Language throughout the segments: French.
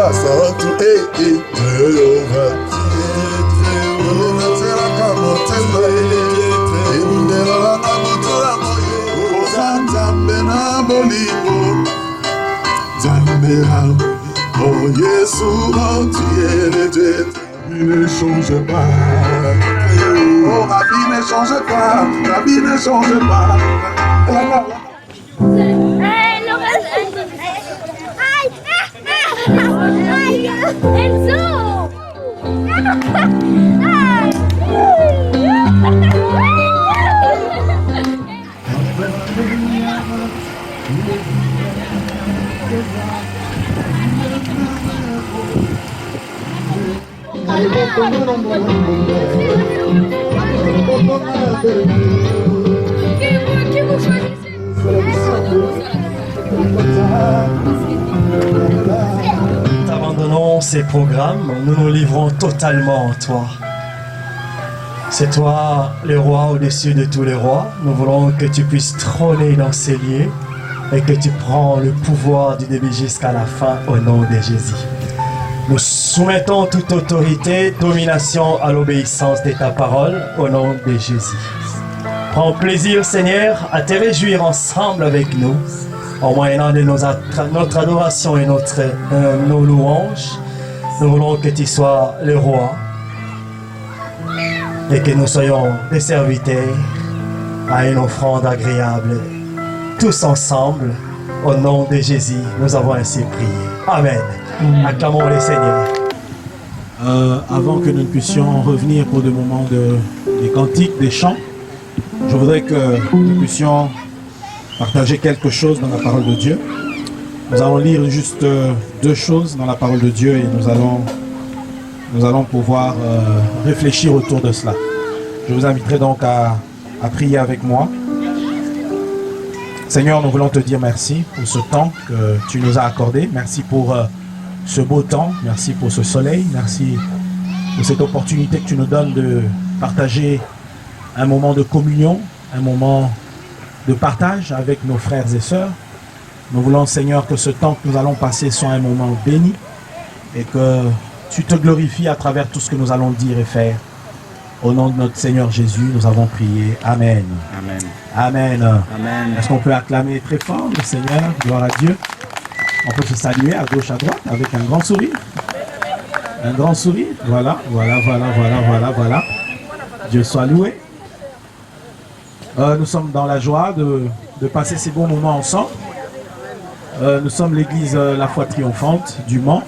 Oh Yeshua, tu es le Dieu, ta vie ne change pas. Oh, ma vie ne change pas, ta vie ne change pas. Enzo! Qui vous choisissez? Nous abandonnons ces programmes, nous nous livrons totalement à toi. C'est toi le roi au-dessus de tous les rois. Nous voulons que tu puisses trôner dans ces lieux et que tu prends le pouvoir du début jusqu'à la fin au nom de Jésus. Nous soumettons toute autorité, domination à l'obéissance de ta parole au nom de Jésus. Prends plaisir, Seigneur, à te réjouir ensemble avec nous, en moyennant de notre adoration et nos louanges. Nous voulons que tu sois le roi et que nous soyons des serviteurs à une offrande agréable. Tous ensemble, au nom de Jésus, nous avons ainsi prié. Amen. Acclamons le Seigneur. Avant que nous ne puissions revenir pour des moments des cantiques, des chants, je voudrais que nous puissions partager quelque chose dans la parole de Dieu. Nous allons lire juste deux choses dans la parole de Dieu et nous allons pouvoir réfléchir autour de cela. Je vous inviterai donc à prier avec moi. Seigneur, nous voulons te dire merci pour ce temps que tu nous as accordé. Merci pour ce beau temps. Merci pour ce soleil. Merci pour cette opportunité que tu nous donnes de partager un moment de communion, un moment de partage avec nos frères et sœurs. Nous voulons, Seigneur, que ce temps que nous allons passer soit un moment béni et que tu te glorifies à travers tout ce que nous allons dire et faire. Au nom de notre Seigneur Jésus, nous avons prié. Amen. Amen. Amen. Amen. Est-ce qu'on peut acclamer très fort le Seigneur? Gloire à Dieu. On peut se saluer à gauche, à droite avec un grand sourire. Un grand sourire. Voilà. Dieu soit loué. Nous sommes dans la joie de passer ces bons moments ensemble. Nous sommes l'église La Foi Triomphante du Mans.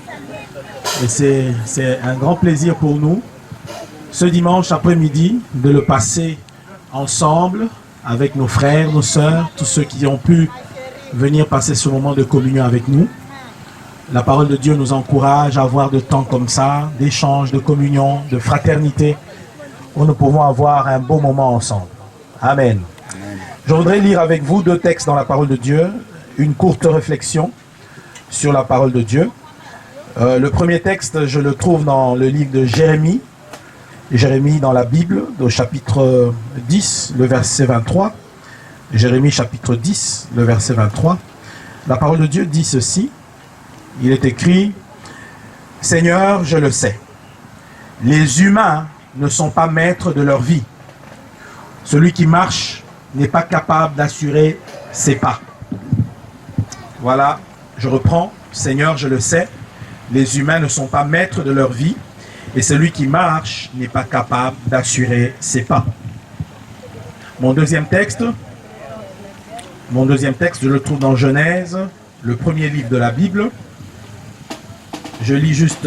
Et c'est un grand plaisir pour nous, ce dimanche après-midi, de le passer ensemble avec nos frères, nos sœurs, tous ceux qui ont pu venir passer ce moment de communion avec nous. La parole de Dieu nous encourage à avoir de temps comme ça, d'échange, de communion, de fraternité, où nous pouvons avoir un beau moment ensemble. Amen. Amen. Je voudrais lire avec vous deux textes dans la parole de Dieu, une courte réflexion sur la parole de Dieu. Le premier texte, je le trouve dans le livre de Jérémie. Jérémie dans la Bible, au chapitre 10, le verset 23. Jérémie chapitre 10, le verset 23. La parole de Dieu dit ceci. Il est écrit, « Seigneur, je le sais, les humains ne sont pas maîtres de leur vie. Celui qui marche n'est pas capable d'assurer ses pas. » Voilà, je reprends. « Seigneur, je le sais, les humains ne sont pas maîtres de leur vie. Et celui qui marche n'est pas capable d'assurer ses pas. » Mon deuxième texte, je le trouve dans Genèse, le premier livre de la Bible. Je lis juste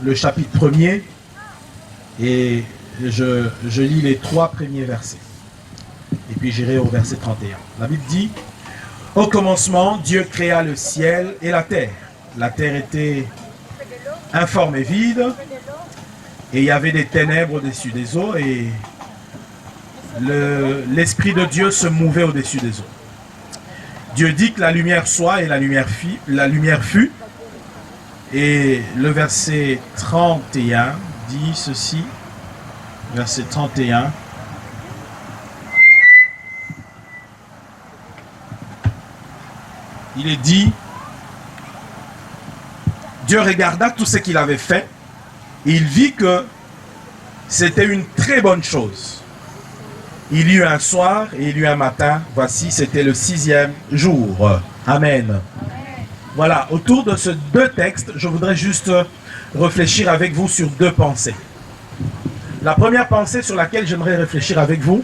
le chapitre 1er et je lis les 3 premiers versets. Et puis j'irai au verset 31. La Bible dit, « Au commencement, Dieu créa le ciel et la terre. La terre était informe et vide. Et il y avait des ténèbres au-dessus des eaux et l'Esprit de Dieu se mouvait au-dessus des eaux. Dieu dit que la lumière soit et la lumière fut. Et le verset 31 dit ceci. Verset 31. Il est dit, Dieu regarda tout ce qu'il avait fait et il vit que c'était une très bonne chose. Il y eut un soir et il y eut un matin. Voici, c'était le 6e jour. Amen. Voilà, autour de ces deux textes, je voudrais juste réfléchir avec vous sur deux pensées. La première pensée sur laquelle j'aimerais réfléchir avec vous,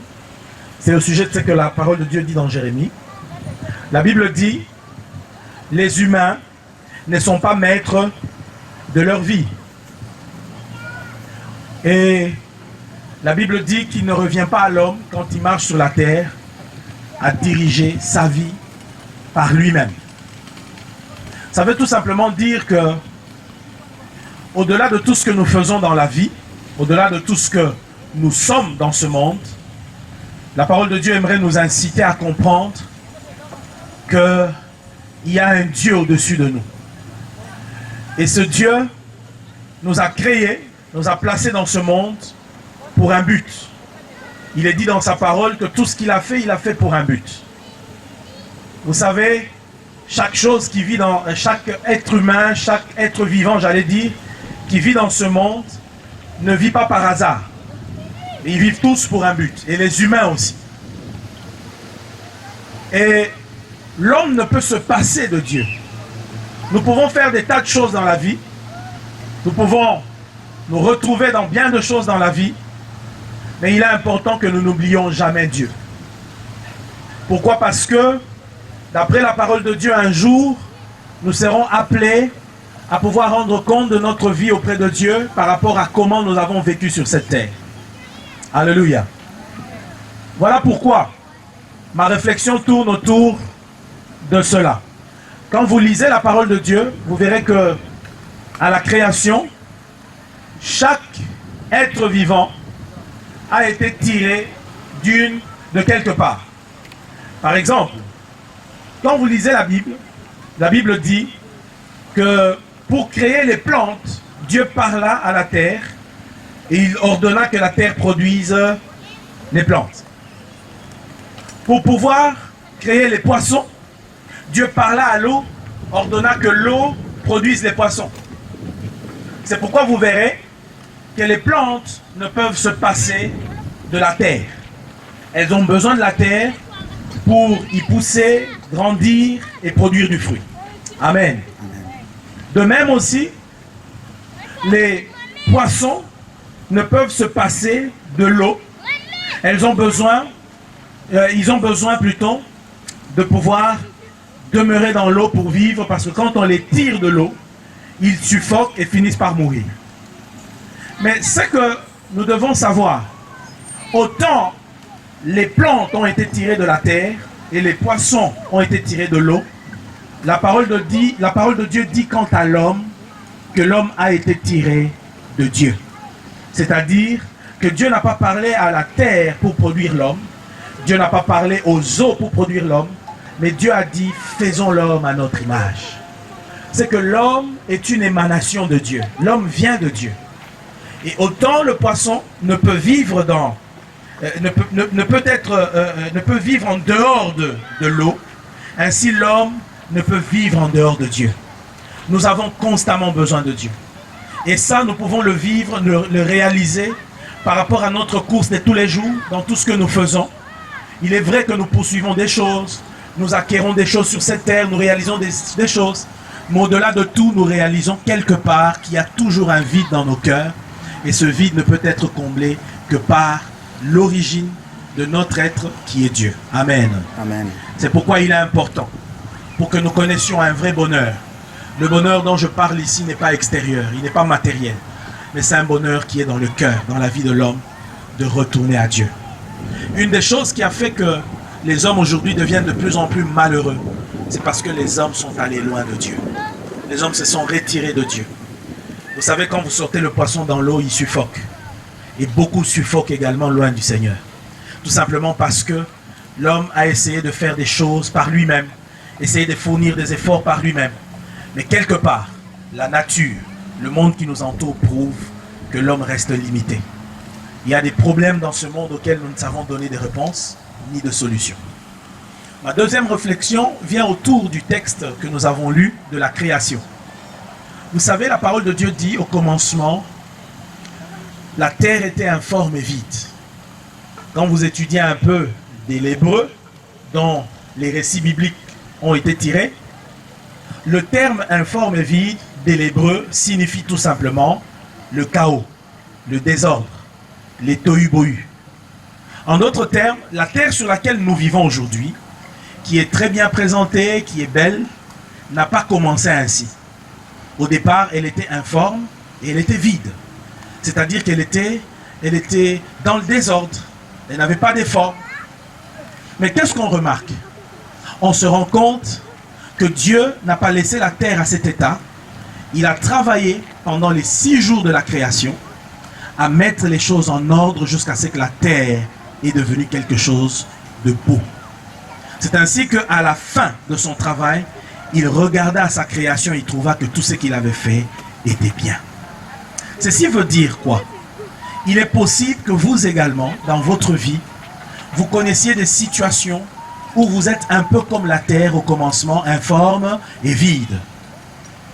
c'est au sujet de ce que la parole de Dieu dit dans Jérémie. La Bible dit, les humains ne sont pas maîtres de leur vie. Et la Bible dit qu'il ne revient pas à l'homme, quand il marche sur la terre, à diriger sa vie par lui-même. Ça veut tout simplement dire que, au-delà de tout ce que nous faisons dans la vie, au-delà de tout ce que nous sommes dans ce monde, la parole de Dieu aimerait nous inciter à comprendre qu'il y a un Dieu au-dessus de nous. Et ce Dieu nous a créés, nous a placés dans ce monde pour un but. Il est dit dans sa parole que tout ce qu'il a fait pour un but. Vous savez, chaque chose qui vit dans chaque être humain, chaque être vivant, j'allais dire, qui vit dans ce monde, ne vit pas par hasard. Ils vivent tous pour un but, et les humains aussi. Et l'homme ne peut se passer de Dieu. Nous pouvons faire des tas de choses dans la vie. Nous pouvons nous retrouver dans bien de choses dans la vie. Mais il est important que nous n'oublions jamais Dieu. Pourquoi? Parce que, d'après la parole de Dieu, un jour, nous serons appelés à pouvoir rendre compte de notre vie auprès de Dieu par rapport à comment nous avons vécu sur cette terre. Alléluia. Voilà pourquoi ma réflexion tourne autour de cela. Quand vous lisez la parole de Dieu, vous verrez que à la création, chaque être vivant a été tiré de quelque part. Par exemple, quand vous lisez la Bible dit que pour créer les plantes, Dieu parla à la terre et il ordonna que la terre produise les plantes. Pour pouvoir créer les poissons, Dieu parla à l'eau, ordonna que l'eau produise les poissons. C'est pourquoi vous verrez que les plantes ne peuvent se passer de la terre. Elles ont besoin de la terre pour y pousser, grandir et produire du fruit. Amen. De même aussi, les poissons ne peuvent se passer de l'eau. Ils ont besoin plutôt de pouvoir demeurer dans l'eau pour vivre, parce que quand on les tire de l'eau, ils suffoquent et finissent par mourir. Mais ce que nous devons savoir, autant les plantes ont été tirées de la terre et les poissons ont été tirés de l'eau, la parole de Dieu dit quant à l'homme que l'homme a été tiré de Dieu. C'est-à-dire que Dieu n'a pas parlé à la terre pour produire l'homme, Dieu n'a pas parlé aux eaux pour produire l'homme, mais Dieu a dit faisons l'homme à notre image. C'est que l'homme est une émanation de Dieu. L'homme vient de Dieu. Et autant le poisson ne peut vivre ne peut vivre en dehors de l'eau, ainsi l'homme ne peut vivre en dehors de Dieu. Nous avons constamment besoin de Dieu. Et ça, nous pouvons le vivre, le réaliser par rapport à notre course de tous les jours, dans tout ce que nous faisons. Il est vrai que nous poursuivons des choses, nous acquérons des choses sur cette terre, nous réalisons des choses, mais au-delà de tout, nous réalisons quelque part qu'il y a toujours un vide dans nos cœurs, et ce vide ne peut être comblé que par l'origine de notre être qui est Dieu. Amen. Amen. C'est pourquoi il est important, pour que nous connaissions un vrai bonheur. Le bonheur dont je parle ici n'est pas extérieur, il n'est pas matériel, mais c'est un bonheur qui est dans le cœur, dans la vie de l'homme, de retourner à Dieu. Une des choses qui a fait que les hommes aujourd'hui deviennent de plus en plus malheureux, c'est parce que les hommes sont allés loin de Dieu. Les hommes se sont retirés de Dieu. Vous savez, quand vous sortez le poisson dans l'eau, il suffoque. Et beaucoup suffoquent également loin du Seigneur. Tout simplement parce que l'homme a essayé de faire des choses par lui-même, essayé de fournir des efforts par lui-même. Mais quelque part, la nature, le monde qui nous entoure prouve que l'homme reste limité. Il y a des problèmes dans ce monde auxquels nous ne savons donner des réponses ni de solutions. Ma deuxième réflexion vient autour du texte que nous avons lu de la création. Vous savez, la parole de Dieu dit au commencement, la terre était informe et vide. Quand vous étudiez un peu de l'hébreu, dont les récits bibliques ont été tirés, le terme informe et vide de l'hébreu signifie tout simplement le chaos, le désordre, les tohu-bohu. En d'autres termes, la terre sur laquelle nous vivons aujourd'hui, qui est très bien présentée, qui est belle, n'a pas commencé ainsi. Au départ, elle était informe et elle était vide. C'est-à-dire qu'elle était dans le désordre. Elle n'avait pas d'effort. Mais qu'est-ce qu'on remarque? On se rend compte que Dieu n'a pas laissé la terre à cet état. Il a travaillé pendant les 6 jours de la création à mettre les choses en ordre jusqu'à ce que la terre est devenue quelque chose de beau. C'est ainsi qu'à la fin de son travail, il regarda sa création et il trouva que tout ce qu'il avait fait était bien. Ceci veut dire quoi? Il est possible que vous également, dans votre vie, vous connaissiez des situations où vous êtes un peu comme la terre au commencement, informe et vide.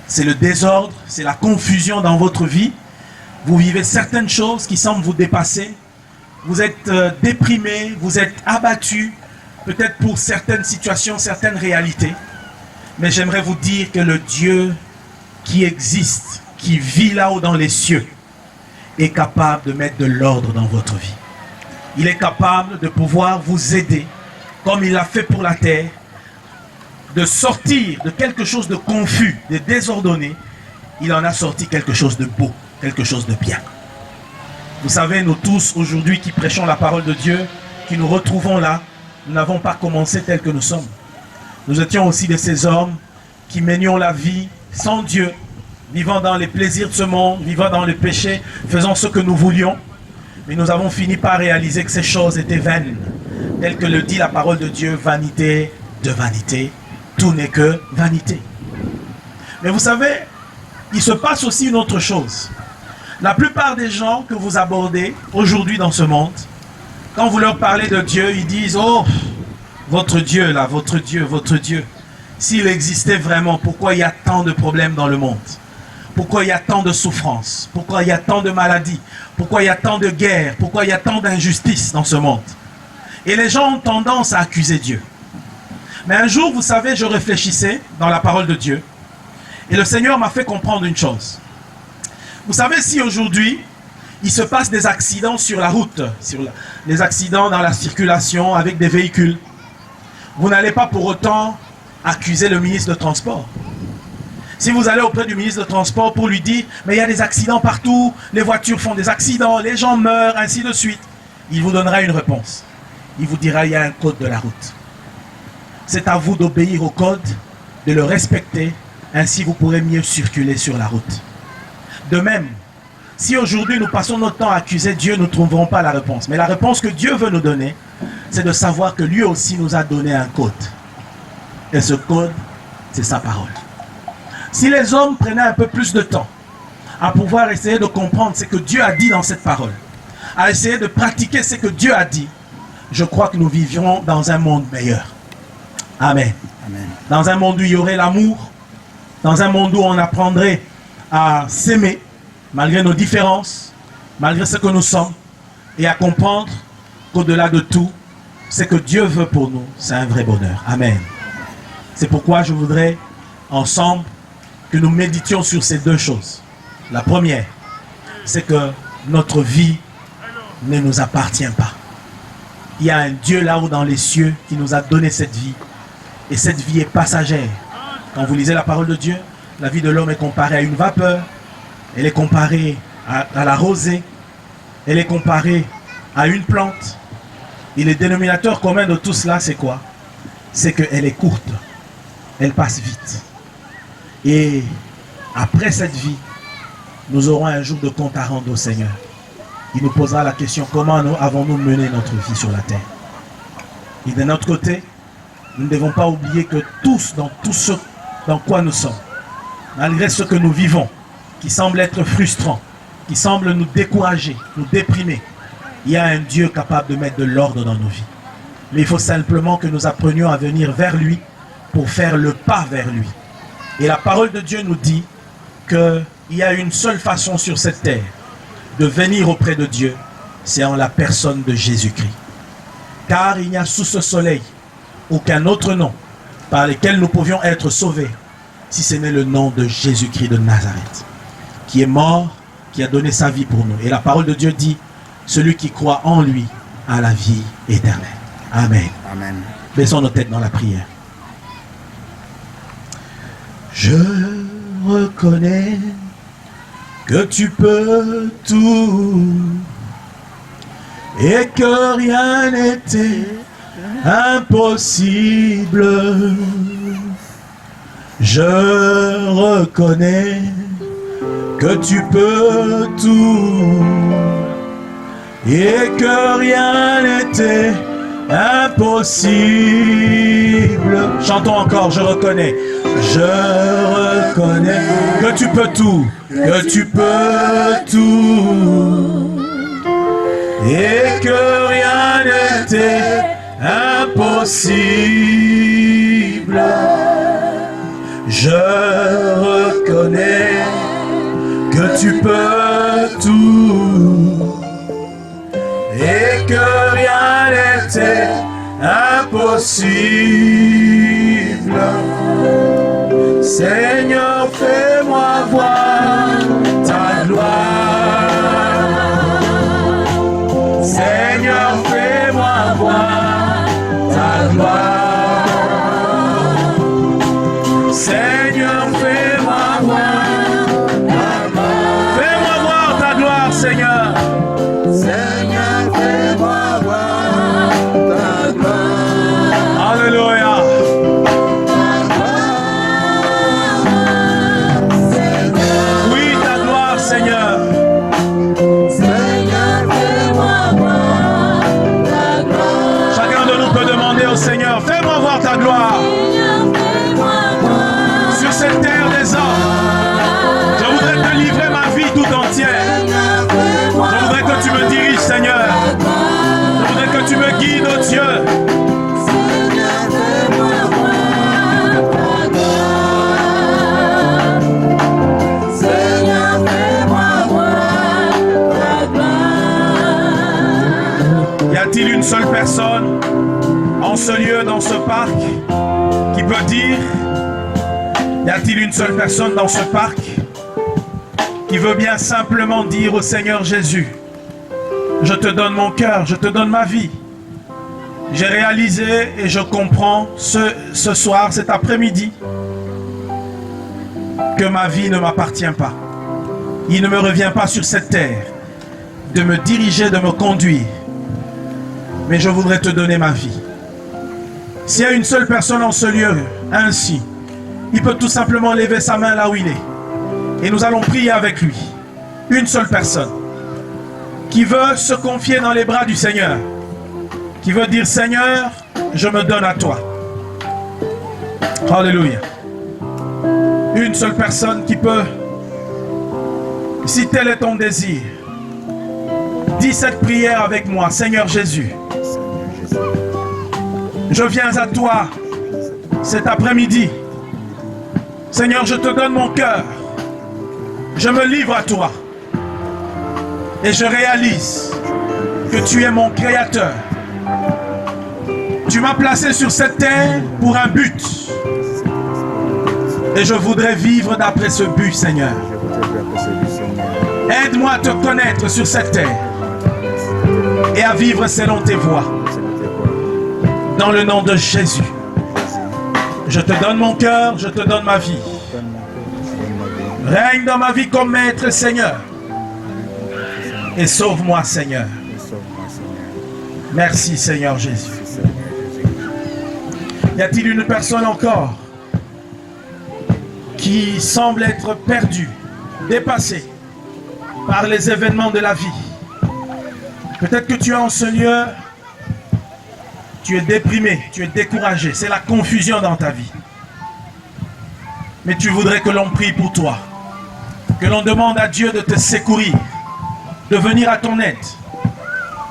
C'est le désordre, c'est la confusion dans votre vie. Vous vivez certaines choses qui semblent vous dépasser. Vous êtes déprimé, vous êtes abattu, peut-être pour certaines situations, certaines réalités. Mais j'aimerais vous dire que le Dieu qui existe, qui vit là-haut dans les cieux, est capable de mettre de l'ordre dans votre vie. Il est capable de pouvoir vous aider, comme il l'a fait pour la terre, de sortir de quelque chose de confus, de désordonné. Il en a sorti quelque chose de beau, quelque chose de bien. Vous savez, nous tous aujourd'hui qui prêchons la parole de Dieu, qui nous retrouvons là, nous n'avons pas commencé tel que nous sommes. Nous étions aussi de ces hommes qui menions la vie sans Dieu, vivant dans les plaisirs de ce monde, vivant dans le péché, faisant ce que nous voulions. Mais nous avons fini par réaliser que ces choses étaient vaines. Tel que le dit la parole de Dieu, vanité de vanité, tout n'est que vanité. Mais vous savez, il se passe aussi une autre chose. La plupart des gens que vous abordez aujourd'hui dans ce monde, quand vous leur parlez de Dieu, ils disent « Oh, votre Dieu là, votre Dieu, votre Dieu. S'il existait vraiment, pourquoi il y a tant de problèmes dans le monde? Pourquoi il y a tant de souffrances? Pourquoi il y a tant de maladies? Pourquoi il y a tant de guerres? Pourquoi il y a tant d'injustices dans ce monde? » Et les gens ont tendance à accuser Dieu. Mais un jour, vous savez, je réfléchissais dans la parole de Dieu. Et le Seigneur m'a fait comprendre une chose. Vous savez, si aujourd'hui, il se passe des accidents sur la route, les accidents dans la circulation avec des véhicules, vous n'allez pas pour autant accuser le ministre de Transport. Si vous allez auprès du ministre de Transport pour lui dire « Mais il y a des accidents partout, les voitures font des accidents, les gens meurent, ainsi de suite », il vous donnera une réponse. Il vous dira « Il y a un code de la route. C'est à vous d'obéir au code, de le respecter, ainsi vous pourrez mieux circuler sur la route. » De même, si aujourd'hui nous passons notre temps à accuser Dieu, nous ne trouverons pas la réponse. Mais la réponse que Dieu veut nous donner, c'est de savoir que lui aussi nous a donné un code. Et ce code, c'est sa parole. Si les hommes prenaient un peu plus de temps à pouvoir essayer de comprendre ce que Dieu a dit dans cette parole, à essayer de pratiquer ce que Dieu a dit, je crois que nous vivrons dans un monde meilleur. Amen. Amen. Dans un monde où il y aurait l'amour, dans un monde où on apprendrait à s'aimer, malgré nos différences, malgré ce que nous sommes, et à comprendre qu'au-delà de tout, ce que Dieu veut pour nous, c'est un vrai bonheur. Amen. C'est pourquoi je voudrais, ensemble, que nous méditions sur ces deux choses. La première, c'est que notre vie ne nous appartient pas. Il y a un Dieu là-haut dans les cieux qui nous a donné cette vie. Et cette vie est passagère. Quand vous lisez la parole de Dieu, la vie de l'homme est comparée à une vapeur. Elle est comparée à la rosée. Elle est comparée à une plante. Et le dénominateur commun de tout cela, c'est quoi? C'est qu'elle est courte. Elle passe vite. Et après cette vie, nous aurons un jour de compte à rendre au Seigneur. Il nous posera la question, comment avons-nous mené notre vie sur la terre? Et de notre côté, nous ne devons pas oublier que tous, dans tout ce dans quoi nous sommes, malgré ce que nous vivons, qui semble être frustrant, qui semble nous décourager, nous déprimer, il y a un Dieu capable de mettre de l'ordre dans nos vies. Mais il faut simplement que nous apprenions à venir vers lui pour faire le pas vers lui. Et la parole de Dieu nous dit qu'il y a une seule façon sur cette terre de venir auprès de Dieu, c'est en la personne de Jésus-Christ. Car il n'y a sous ce soleil aucun autre nom par lequel nous pouvions être sauvés, si ce n'est le nom de Jésus-Christ de Nazareth, qui est mort, qui a donné sa vie pour nous. Et la parole de Dieu dit, celui qui croit en lui a la vie éternelle. Amen. Amen. Baissons nos têtes dans la prière. Je reconnais que tu peux tout et que rien n'était impossible. Je reconnais que tu peux tout et que rien n'était impossible. Chantons encore, je reconnais. Je reconnais que tu peux tout, que tu peux tout et que rien n'était impossible. Je reconnais que tu peux tout et que rien n'était impossible. Seigneur, fais-moi voir ta gloire. Seigneur, fais-moi voir ta gloire. Seigneur, fais-moi voir ta gloire. Fais-moi voir ta gloire, Seigneur. Seigneur, fais-moi voir ta gloire. Alléluia. Oui, ta gloire, Seigneur. Seigneur, fais-moi voir ta gloire. Chacun de nous peut demander au Seigneur, fais-moi voir ta gloire sur cette terre des hommes. Je voudrais te livrer ma vie tout entière. Je voudrais que tu me diriges, Seigneur. Je voudrais que tu me guides, oh Dieu. Y a-t-il une seule personne en ce lieu, dans ce parc, qui peut dire, y a-t-il une seule personne dans ce parc qui veut bien simplement dire au Seigneur Jésus, je te donne mon cœur, je te donne ma vie. J'ai réalisé et je comprends ce soir, cet après-midi, que ma vie ne m'appartient pas. Il ne me revient pas sur cette terre de me diriger, de me conduire. Mais je voudrais te donner ma vie. S'il y a une seule personne en ce lieu, ainsi, il peut tout simplement lever sa main là où il est. Et nous allons prier avec lui. Une seule personne qui veut se confier dans les bras du Seigneur. Qui veut dire, Seigneur, je me donne à toi. Alléluia. Une seule personne qui peut, si tel est ton désir, dis cette prière avec moi. Seigneur Jésus, je viens à toi cet après-midi. Seigneur, je te donne mon cœur. Je me livre à toi. Et je réalise que tu es mon créateur. Tu m'as placé sur cette terre pour un but. Et je voudrais vivre d'après ce but, Seigneur. Aide-moi à te connaître sur cette terre et à vivre selon tes voies. Dans le nom de Jésus, je te donne mon cœur, je te donne ma vie. Règne dans ma vie comme maître, Seigneur. Et sauve-moi, Seigneur. Merci, Seigneur Jésus. Y a-t-il une personne encore qui semble être perdue, dépassée par les événements de la vie? Peut-être que tu es en ce lieu, tu es déprimé, tu es découragé, c'est la confusion dans ta vie. Mais tu voudrais que l'on prie pour toi, que l'on demande à Dieu de te secourir, de venir à ton aide.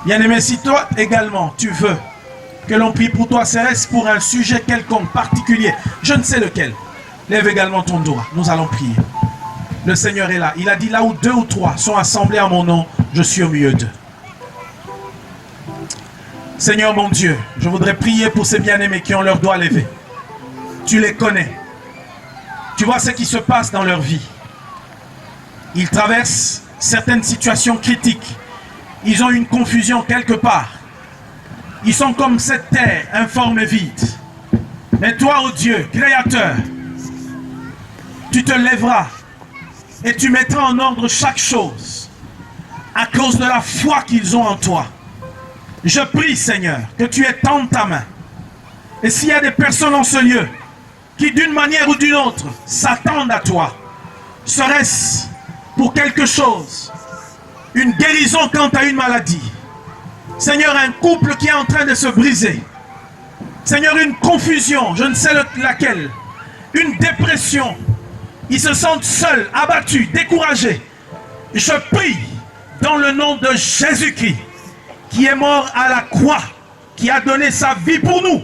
Bien-aimé, si toi également tu veux que l'on prie pour toi, serait-ce pour un sujet quelconque, particulier, je ne sais lequel, lève également ton doigt, nous allons prier. Le Seigneur est là. Il a dit là où 2 ou 3 sont assemblés en mon nom, je suis au milieu d'eux. Seigneur mon Dieu, je voudrais prier pour ces bien-aimés qui ont leurs doigts levés. Tu les connais. Tu vois ce qui se passe dans leur vie. Ils traversent certaines situations critiques. Ils ont une confusion quelque part. Ils sont comme cette terre informe et vide. Mais toi, ô Dieu, Créateur, tu te lèveras et tu mettras en ordre chaque chose à cause de la foi qu'ils ont en toi. Je prie, Seigneur, que tu étendes ta main. Et s'il y a des personnes en ce lieu qui, d'une manière ou d'une autre, s'attendent à toi, serait-ce pour quelque chose, une guérison quant à une maladie, Seigneur, un couple qui est en train de se briser, Seigneur, une confusion, je ne sais laquelle, une dépression, ils se sentent seuls, abattus, découragés. Je prie dans le nom de Jésus-Christ, qui est mort à la croix, qui a donné sa vie pour nous,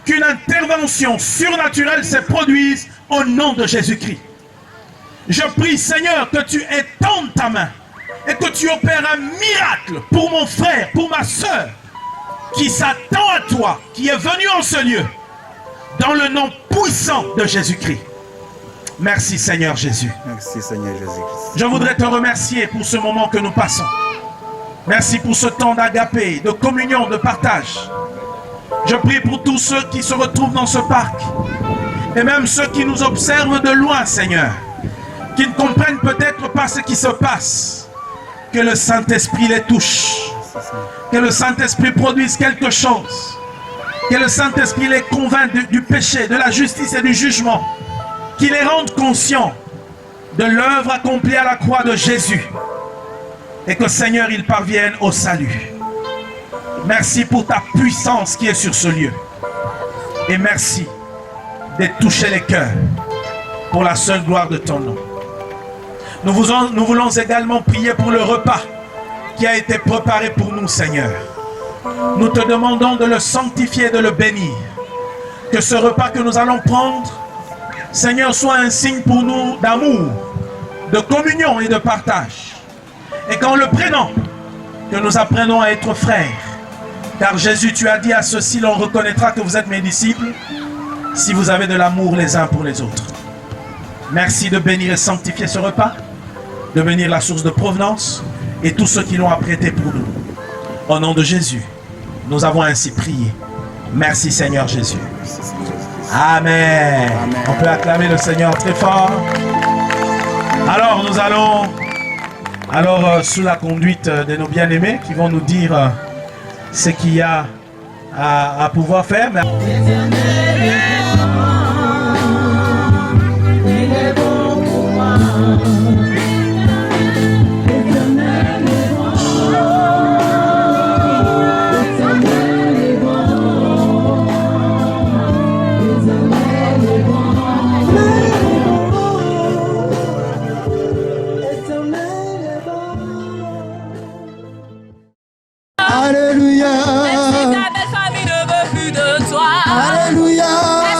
qu'une intervention surnaturelle se produise au nom de Jésus-Christ. Je prie, Seigneur, que tu étendes ta main et que tu opères un miracle pour mon frère, pour ma soeur, qui s'attend à toi, qui est venu en ce lieu, dans le nom puissant de Jésus-Christ. Merci, Seigneur Jésus. Merci, Seigneur Jésus-Christ. Je voudrais te remercier pour ce moment que nous passons. Merci pour ce temps d'agapé, de communion, de partage. Je prie pour tous ceux qui se retrouvent dans ce parc et même ceux qui nous observent de loin, Seigneur, qui ne comprennent peut-être pas ce qui se passe. Que le Saint-Esprit les touche, que le Saint-Esprit produise quelque chose, que le Saint-Esprit les convainc du péché, de la justice et du jugement, qu'il les rende conscients de l'œuvre accomplie à la croix de Jésus et que, Seigneur, ils parviennent au salut. Merci pour ta puissance qui est sur ce lieu. Et merci de toucher les cœurs pour la seule gloire de ton nom. Nous voulons également prier pour le repas qui a été préparé pour nous, Seigneur. Nous te demandons de le sanctifier, de le bénir. Que ce repas que nous allons prendre, Seigneur, soit un signe pour nous d'amour, de communion et de partage. Et qu'en le prenant, que nous apprenons à être frères. Car Jésus, tu as dit à ceux-ci, l'on reconnaîtra que vous êtes mes disciples si vous avez de l'amour les uns pour les autres. Merci de bénir et sanctifier ce repas, de bénir la source de provenance et tous ceux qui l'ont apprêté pour nous. Au nom de Jésus, nous avons ainsi prié. Merci, Seigneur Jésus. Amen. Amen. On peut acclamer le Seigneur très fort. Alors nous allons, sous la conduite de nos bien-aimés qui vont nous dire ce qu'il y a à pouvoir faire. Alléluia. Même si ta belle famille ne veut plus de toi. Alléluia. Même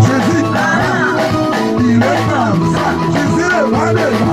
Jésus, il est comme ça. Jésus, le roi des rois.